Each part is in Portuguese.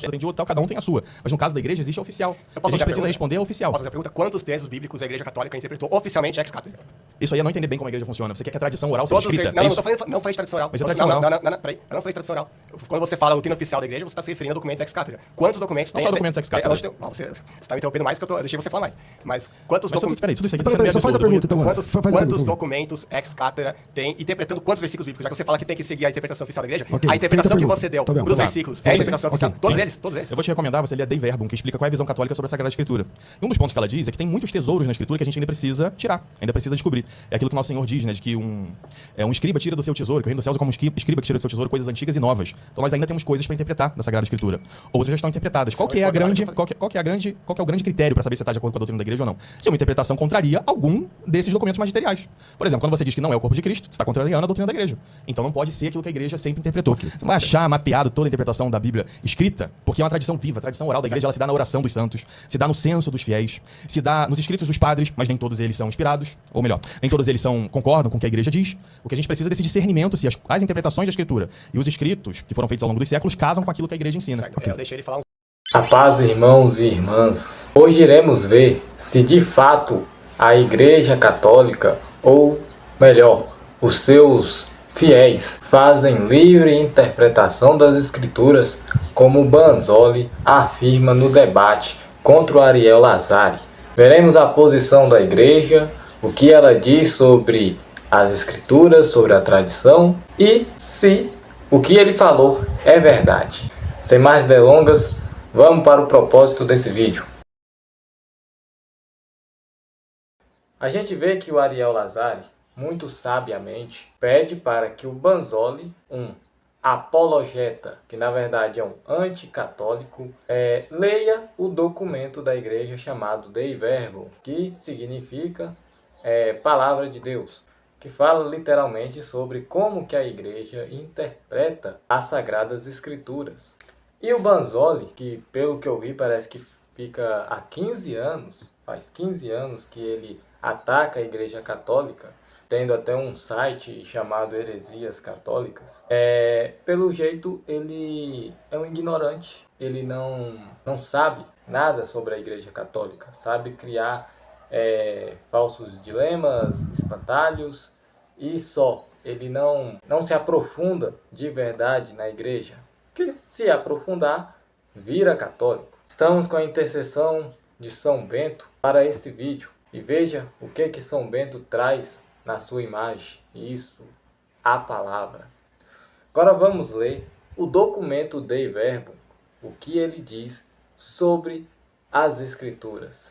entendi tal, cada um tem a sua. Mas no caso da igreja existe a oficial. A gente precisa responder a oficial. Posso fazer a pergunta? Quantos textos bíblicos a igreja católica interpretou oficialmente ex cátedra? Isso aí é não entender bem como a igreja funciona. Você quer que a tradição oral seja escrita. Não, não falei de tradição oral. Mas é tradição oral. Não, peraí. Eu não falei de tradição oral. Quando você fala doutrina oficial da igreja, você está se referindo a documentos ex cátedra. Quantos documentos tem? Não só documentos ex cátedra. Você está me interrompendo mais que eu deixei você falar mais. Mas quantos documentos... Peraí, tudo isso aqui tá sendo meio absurdo. Faz a pergunta, então. Quantos documentos ex cátedra tem, interpretando quantos versículos bíblicos? Já que você fala que tem que seguir a interpretação oficial da igreja, a interpretação que você deu para os versículos é a interpretação oficial. Todos eles. Eu vou te recomendar você ler Dei Verbum, que explica qual é a visão católica sobre a Sagrada Escritura. E um dos pontos que ela diz é que tem muitos tesouros na Escritura que a gente ainda precisa tirar, ainda precisa descobrir. É aquilo que o Nosso Senhor diz, né, de que um escriba tira do seu tesouro, que o reino dos céus é como um escriba que tira do seu tesouro coisas antigas e novas. Então nós ainda temos coisas para interpretar da Sagrada Escritura. Outras já estão interpretadas. Qual é o grande critério para saber se está de acordo com a doutrina da igreja ou não? Se uma interpretação contraria algum desses documentos magisteriais. Por exemplo, quando você diz que não é o corpo de Cristo, você está contrariando a doutrina da igreja. Então não pode ser aquilo que a igreja sempre interpretou. Você não vai achar mapeado toda a interpretação da Bíblia escrita, porque é uma tradição viva, a tradição oral da igreja, ela se dá na oração dos santos, se dá no censo dos fiéis, se dá nos escritos dos padres, mas nem todos eles são inspirados, ou melhor, nem todos eles concordam com o que a igreja diz. O que a gente precisa é desse discernimento se as interpretações da Escritura e os escritos que foram feitos ao longo dos séculos casam com aquilo que a igreja ensina. Eu deixei ele falar A paz, irmãos e irmãs. Hoje iremos ver se de fato a Igreja Católica, ou melhor, os seus fiéis, fazem livre interpretação das Escrituras, como Banzoli afirma no debate contra o Ariel Lazari. Veremos a posição da Igreja, o que ela diz sobre as Escrituras, sobre a tradição e se o que ele falou é verdade. Sem mais delongas, vamos para o propósito desse vídeo. A gente vê que o Ariel Lazari, muito sabiamente, pede para que o Banzoli, um apologeta, que na verdade é um anticatólico, leia o documento da igreja chamado Dei Verbum, que significa Palavra de Deus, que fala literalmente sobre como que a igreja interpreta as Sagradas Escrituras. E o Banzoli, que pelo que eu vi parece que fica há 15 anos, faz 15 anos que ele ataca a Igreja Católica, tendo até um site chamado Heresias Católicas, pelo jeito ele é um ignorante, ele não sabe nada sobre a Igreja Católica, sabe criar falsos dilemas, espantalhos e só. Ele não se aprofunda de verdade na igreja. Que se aprofundar, vira católico. Estamos com a intercessão de São Bento para esse vídeo. E veja o que São Bento traz na sua imagem. Isso, a palavra. Agora vamos ler o documento Dei Verbum, o que ele diz sobre as Escrituras.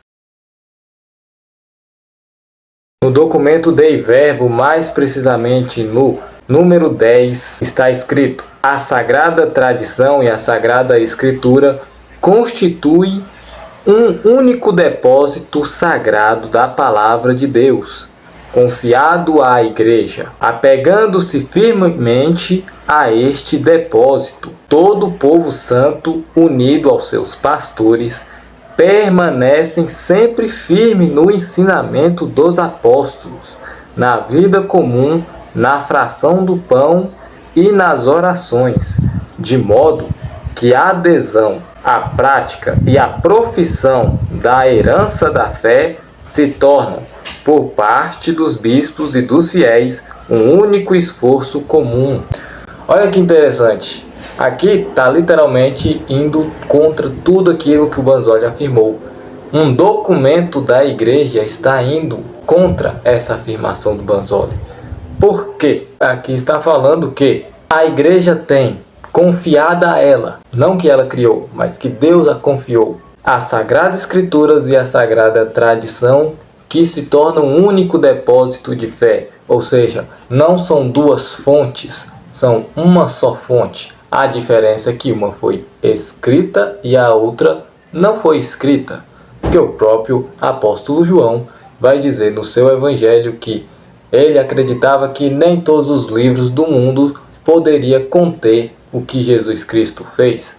No documento Dei Verbum, mais precisamente no número 10, está escrito: a Sagrada Tradição e a Sagrada Escritura constituem um único depósito sagrado da Palavra de Deus, confiado à Igreja. Apegando-se firmemente a este depósito, todo o povo santo, unido aos seus pastores, permanecem sempre firmes no ensinamento dos apóstolos, na vida comum, na fração do pão e nas orações, de modo que a adesão, a prática e a profissão da herança da fé se tornam, por parte dos bispos e dos fiéis, um único esforço comum. Olha que interessante. Aqui está literalmente indo contra tudo aquilo que o Banzoli afirmou. Um documento da igreja está indo contra essa afirmação do Banzoli. Por quê? Aqui está falando que a igreja tem confiada a ela, não que ela criou, mas que Deus a confiou, as Sagradas Escrituras e a Sagrada Tradição, que se tornam um único depósito de fé. Ou seja, não são duas fontes, são uma só fonte. A diferença é que uma foi escrita e a outra não foi escrita. Porque o próprio apóstolo João vai dizer no seu evangelho que ele acreditava que nem todos os livros do mundo poderia conter o que Jesus Cristo fez.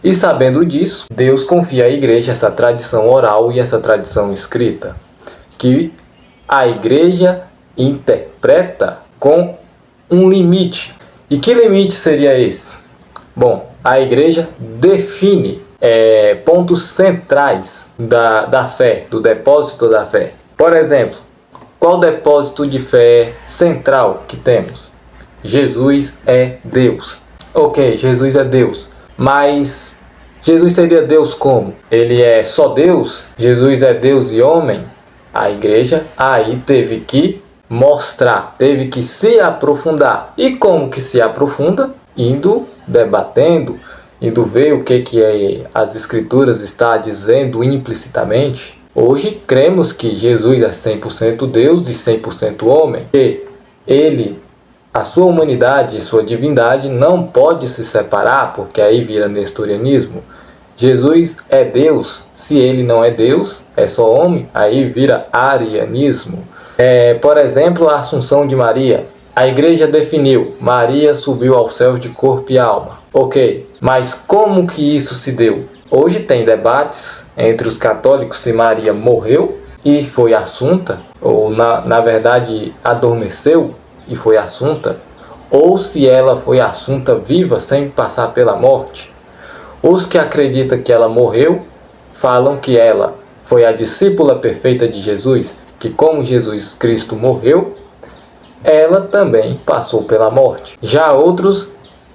E sabendo disso, Deus confia à igreja essa tradição oral e essa tradição escrita, que a igreja interpreta com um limite. E que limite seria esse? Bom, a igreja define pontos centrais da fé, do depósito da fé. Por exemplo, qual depósito de fé central que temos? Jesus é Deus. Ok, Jesus é Deus, mas Jesus seria Deus como? Ele é só Deus? Jesus é Deus e homem? A igreja aí teve que mostrar, teve que se aprofundar. E como que se aprofunda? Indo, debatendo, indo ver o que as escrituras estão dizendo implicitamente. Hoje cremos que Jesus é 100% Deus e 100% homem, que ele, a sua humanidade e sua divindade não pode se separar, porque aí vira nestorianismo. Jesus é Deus, se ele não é Deus, é só homem, aí vira arianismo. Por exemplo, a Assunção de Maria. A igreja definiu, Maria subiu ao céu de corpo e alma. Ok, mas como que isso se deu? Hoje tem debates entre os católicos se Maria morreu e foi assunta, ou na verdade adormeceu e foi assunta, ou se ela foi assunta viva sem passar pela morte. Os que acreditam que ela morreu falam que ela foi a discípula perfeita de Jesus, que como Jesus Cristo morreu, ela também passou pela morte. Já outros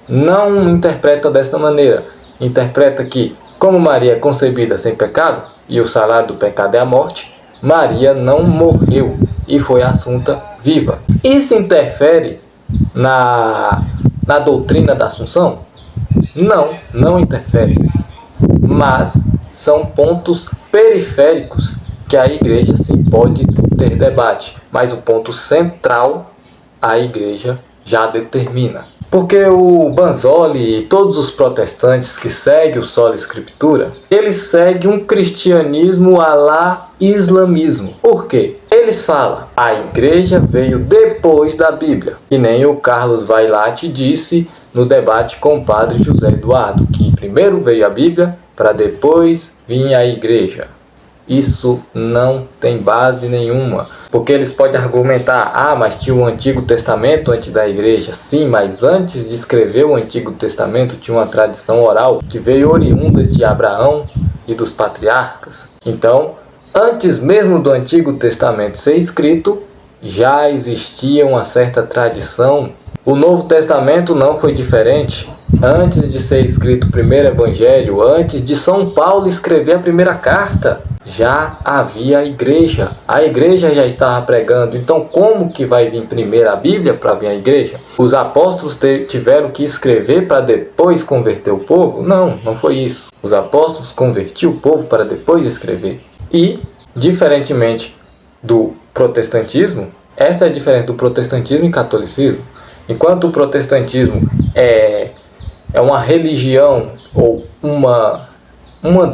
não interpretam desta maneira. Interpreta que, como Maria é concebida sem pecado, e o salário do pecado é a morte, Maria não morreu e foi assunta viva. Isso interfere na doutrina da Assunção? Não interfere. Mas são pontos periféricos que a igreja sim pode ter debate. Mas o ponto central a igreja já determina. Porque o Banzoli e todos os protestantes que seguem o Sola Escritura, eles seguem um cristianismo à la islamismo. Por quê? Eles falam, a igreja veio depois da Bíblia. Que nem o Carlos Vailate disse no debate com o padre José Eduardo, que primeiro veio a Bíblia para depois vir a igreja. Isso não tem base nenhuma, porque eles podem argumentar, mas tinha o Antigo Testamento antes da igreja. Sim, mas antes de escrever o Antigo Testamento tinha uma tradição oral que veio oriunda de Abraão e dos patriarcas. Então, antes mesmo do Antigo Testamento ser escrito, já existia uma certa tradição. O Novo Testamento não foi diferente. Antes de ser escrito o primeiro evangelho, antes de São Paulo escrever a primeira carta, já havia a igreja já estava pregando. Então como que vai vir primeiro a Bíblia para vir a igreja? Os apóstolos tiveram que escrever para depois converter o povo? Não foi isso. Os apóstolos convertiam o povo para depois escrever. E, diferentemente do protestantismo, essa é a diferença do protestantismo e catolicismo. Enquanto o protestantismo é uma religião ou uma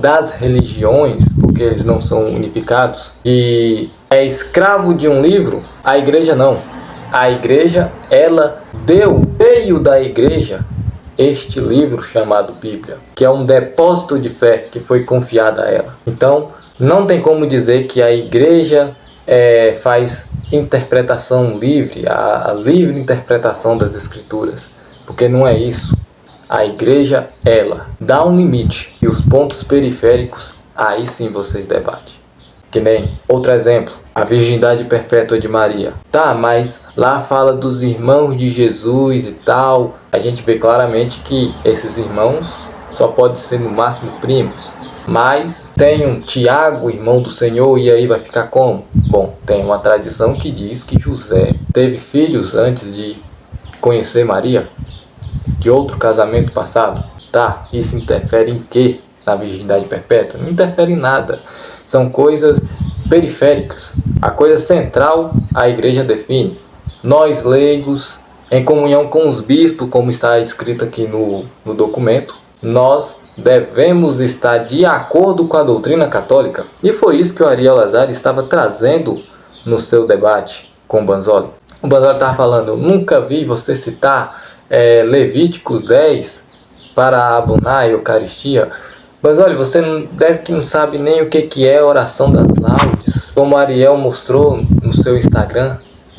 das religiões, porque eles não são unificados, e é escravo de um livro, a igreja não. A igreja, ela veio da igreja este livro chamado Bíblia, que é um depósito de fé que foi confiado a ela. Então, não tem como dizer que a igreja faz interpretação livre, a livre interpretação das escrituras, porque não é isso. A igreja, ela dá um limite, e os pontos periféricos, aí sim vocês debatem. Que nem outro exemplo, a virgindade perpétua de Maria. Tá, mas lá fala dos irmãos de Jesus e tal. A gente vê claramente que esses irmãos só podem ser no máximo primos. Mas tem um Tiago, irmão do Senhor, e aí vai ficar como? Bom, tem uma tradição que diz que José teve filhos antes de conhecer Maria, de outro casamento passado. Tá, isso interfere em quê na virgindade perpétua? Não interfere em nada. São coisas periféricas. A coisa central a igreja define. Nós leigos, em comunhão com os bispos, como está escrito aqui no documento, nós devemos estar de acordo com a doutrina católica. E foi isso que o Ariel Lazari estava trazendo no seu debate com o Banzoli. O Banzoli estava falando, eu nunca vi você citar Levíticos 10 para abonar a Eucaristia. Mas olha, você deve que não sabe nem o que é a oração das laudes. Como Ariel mostrou no seu Instagram,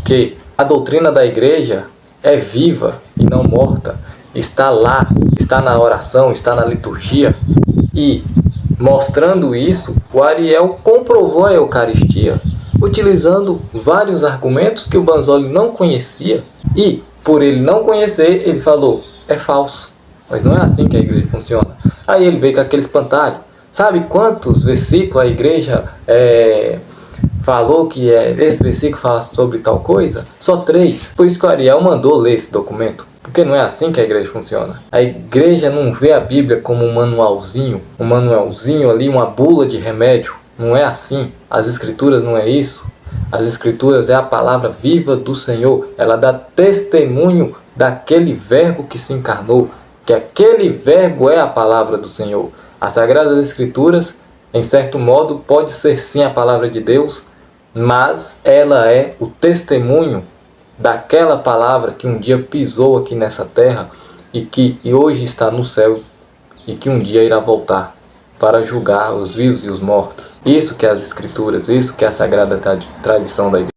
que a doutrina da igreja é viva e não morta. está lá, está na oração, está na liturgia. E mostrando isso, o Ariel comprovou a Eucaristia, utilizando vários argumentos que o Banzoli não conhecia. E, por ele não conhecer, ele falou, é falso. Mas não é assim que a igreja funciona. Aí ele veio com aquele espantalho. Sabe quantos versículos a igreja falou que esse versículo fala sobre tal coisa? Só 3. Por isso que o Ariel mandou ler esse documento. Porque não é assim que a igreja funciona. A igreja não vê a Bíblia como um manualzinho ali, uma bula de remédio. Não é assim. As Escrituras não é isso. As Escrituras é a palavra viva do Senhor. Ela dá testemunho daquele verbo que se encarnou. Que aquele verbo é a palavra do Senhor. As Sagradas Escrituras, em certo modo, pode ser sim a palavra de Deus, mas ela é o testemunho daquela palavra que um dia pisou aqui nessa terra e hoje está no céu e que um dia irá voltar para julgar os vivos e os mortos. Isso que é as Escrituras, isso que é a sagrada tradição da igreja.